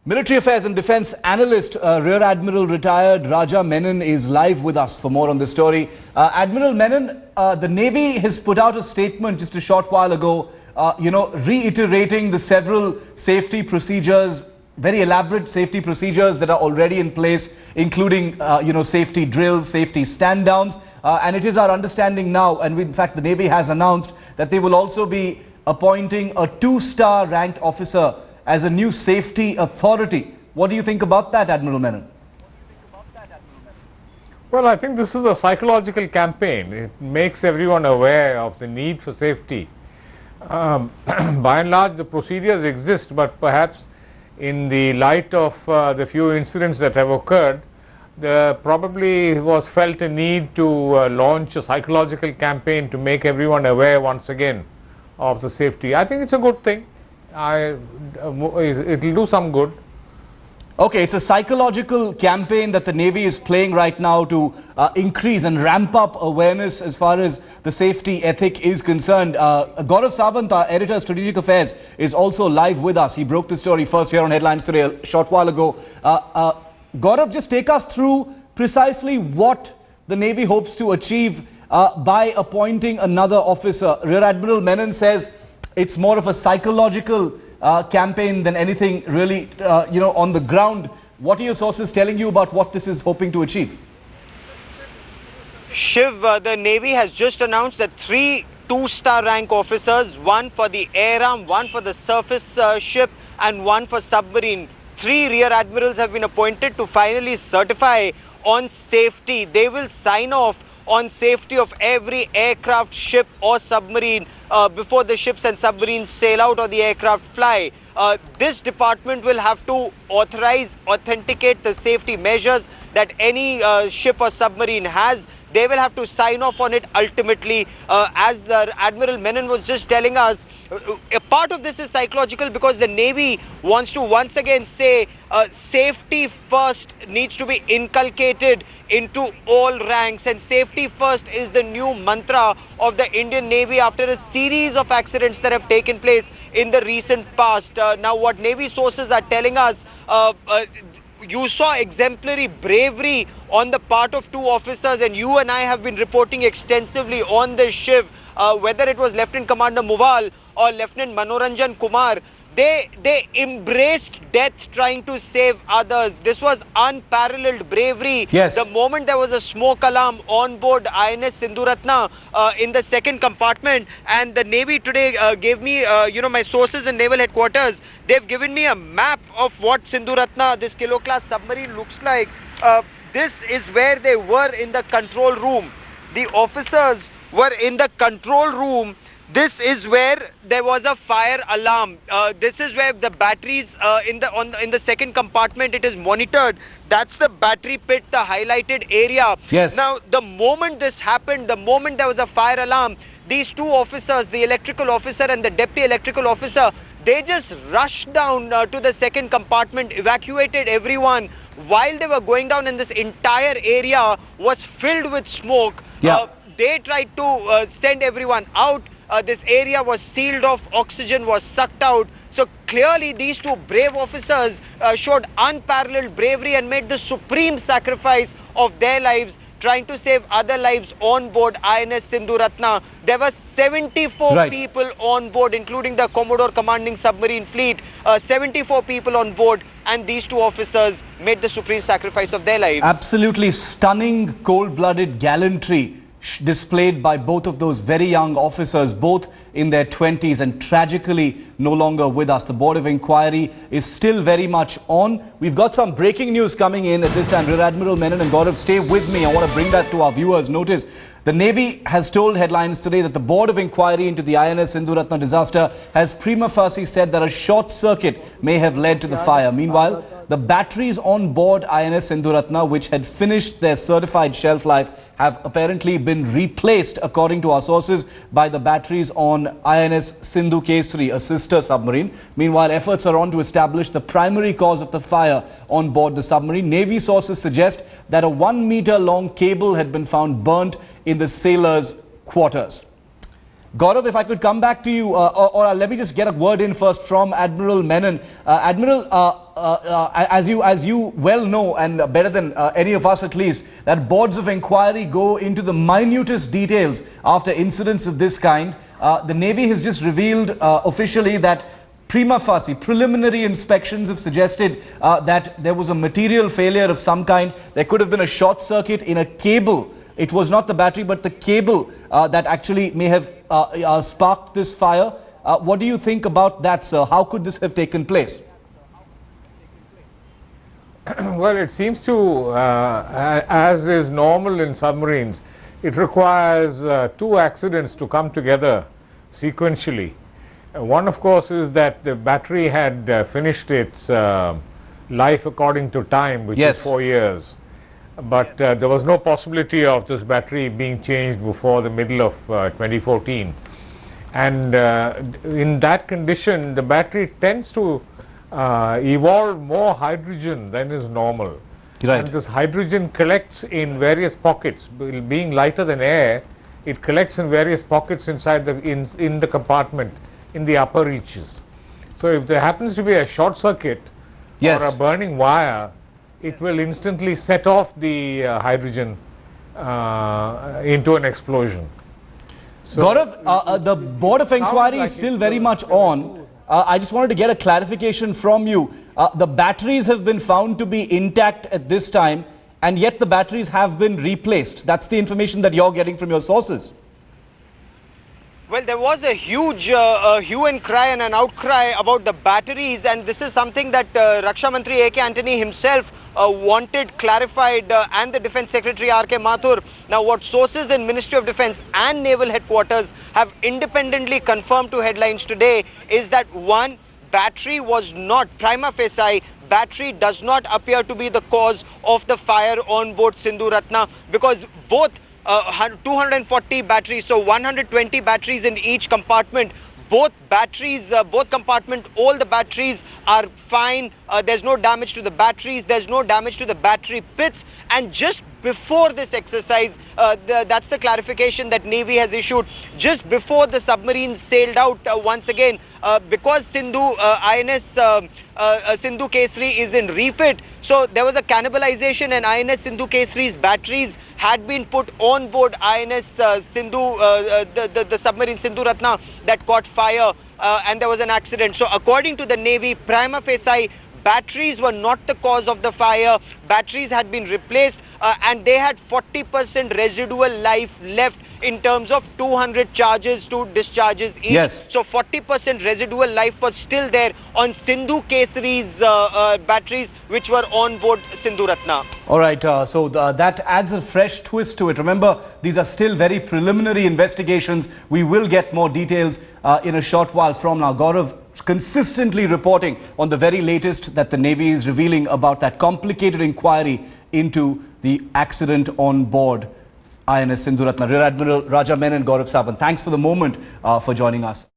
Military Affairs and Defence analyst, Rear Admiral retired Raja Menon is live with us for more on this story. Admiral Menon, the Navy has put out a statement just a short while ago, reiterating the several safety procedures, very elaborate safety procedures that are already in place, including, safety drills, safety stand-downs. And it is our understanding now, and in fact, the Navy has announced that they will also be appointing a 2-star ranked officer as a new safety authority. What do you think about that, Admiral Menon? Well, I think this is a psychological campaign. It makes everyone aware of the need for safety. By and large, the procedures exist, but perhaps in the light of the few incidents that have occurred, there probably was felt a need to launch a psychological campaign to make everyone aware once again of the safety. I think it's a good thing. It will do some good. Okay, it's a psychological campaign that the Navy is playing right now to increase and ramp up awareness as far as the safety ethic is concerned. Gaurav Sawant, our editor of Strategic Affairs, is also live with us. He broke the story first here on Headlines Today a short while ago. Gaurav, just take us through precisely what the Navy hopes to achieve by appointing another officer. Rear Admiral Menon says it's more of a psychological campaign than anything really, on the ground. What are your sources telling you about what this is hoping to achieve? Shiv, the Navy has just announced that 3 2-star rank officers, 1 for the air arm, 1 for the surface ship and 1 for submarine. 3 rear admirals have been appointed to finally certify on safety. They will sign off on safety of every aircraft, ship or submarine before the ships and submarines sail out or the aircraft fly. This department will have to authorize, authenticate the safety measures that any ship or submarine has. They will have to sign off on it ultimately. As the Admiral Menon was just telling us, a part of this is psychological because the Navy wants to once again say safety first needs to be inculcated into all ranks, and safety first is the new mantra of the Indian Navy after a series of accidents that have taken place in the recent past. Now what Navy sources are telling us, you saw exemplary bravery on the part of 2 officers, and you and I have been reporting extensively on this, Shiv, whether it was Lieutenant Commander Muval or Lieutenant Manoranjan Kumar. They embraced death trying to save others. This was unparalleled bravery. Yes. The moment there was a smoke alarm on board INS Sindhuratna in the second compartment, and the Navy today gave me, my sources in Naval Headquarters, they've given me a map of what Sindhuratna, this kilo class submarine, looks like. This is where they were in the control room. The officers were in the control room. This is where there was a fire alarm. This is where the batteries in the second compartment, it is monitored. That's the battery pit, the highlighted area. Yes. Now, the moment this happened, the moment there was a fire alarm, these 2 officers, the electrical officer and the deputy electrical officer, they just rushed down to the second compartment, evacuated everyone. While they were going down, and this entire area was filled with smoke, they tried to send everyone out. This area was sealed off, oxygen was sucked out. So clearly these 2 brave officers showed unparalleled bravery and made the supreme sacrifice of their lives trying to save other lives on board INS Sindhuratna. There were 74 people on board, including the Commodore commanding submarine fleet. 74 people on board, and these 2 officers made the supreme sacrifice of their lives. Absolutely stunning, cold-blooded gallantry displayed by both of those very young officers, both in their 20s and tragically no longer with us. The Board of Inquiry is still very much on. We've got some breaking news coming in at this time. Rear Admiral Menon and Gaurav, stay with me. I want to bring that to our viewers. Notice the Navy has told Headlines Today that the Board of Inquiry into the INS Sindhuratna disaster has prima facie said that a short circuit may have led to the fire. Meanwhile, the batteries on board INS Sindhuratna, which had finished their certified shelf life, have apparently been replaced, according to our sources, by the batteries on INS Sindhu Kesari, a sister submarine. Meanwhile, efforts are on to establish the primary cause of the fire on board the submarine. Navy sources suggest that a 1-meter long cable had been found burnt in the sailors' quarters. Gaurav, if I could come back to you, or let me just get a word in first from Admiral Menon. Admiral, as you well know, and better than any of us at least, that boards of inquiry go into the minutest details after incidents of this kind. The Navy has just revealed officially that prima facie, preliminary inspections have suggested that there was a material failure of some kind. There could have been a short circuit in a cable. It was not the battery, but the cable that actually may have sparked this fire. What do you think about that, sir? How could this have taken place? Well, it seems to, as is normal in submarines, it requires two accidents to come together sequentially. One, of course, is that the battery had finished its life according to time, which is 4 years. But there was no possibility of this battery being changed before the middle of 2014. And in that condition, the battery tends to evolve more hydrogen than is normal. Right. And this hydrogen collects in various pockets. Being lighter than air, it collects in various pockets inside in the compartment, in the upper reaches. So if there happens to be a short circuit or a burning wire, it will instantly set off the hydrogen into an explosion. So Gaurav, the board of inquiry is still very much on. I just wanted to get a clarification from you. The batteries have been found to be intact at this time, and yet the batteries have been replaced. That's the information that you're getting from your sources. Well, there was a huge hue and cry and an outcry about the batteries, and this is something that Raksha Mantri A.K. Antony himself wanted clarified, and the Defence Secretary R.K. Mathur. Now, what sources in Ministry of Defence and Naval Headquarters have independently confirmed to Headlines today is that one, battery was not prima facie. Battery does not appear to be the cause of the fire on board Sindhu Ratna, because both 240 batteries, so 120 batteries in each compartment. Both batteries, both compartment, all the batteries are fine. There's no damage to the batteries. There's no damage to the battery pits. And just before this exercise, that's the clarification that Navy has issued. Just before the submarines sailed out once again, because INS Sindhu Kesari is in refit, so there was a cannibalization, and INS Sindhu Kesari's batteries had been put on board INS the submarine Sindhu Ratna that caught fire, and there was an accident. So according to the Navy, prima facie, batteries were not the cause of the fire. Batteries had been replaced, and they had 40% residual life left in terms of 200 charges to discharges each. Yes. So 40% residual life was still there on Sindhu Kesari's batteries, which were on board Sindhu Ratna. All right, so that adds a fresh twist to it. Remember, these are still very preliminary investigations. We will get more details in a short while from now. Gaurav, consistently reporting on the very latest that the Navy is revealing about that complicated inquiry into the accident on board INS Sindhu Ratna. Rear Admiral Raja Menon and Gaurav Sawant, thanks for the moment for joining us.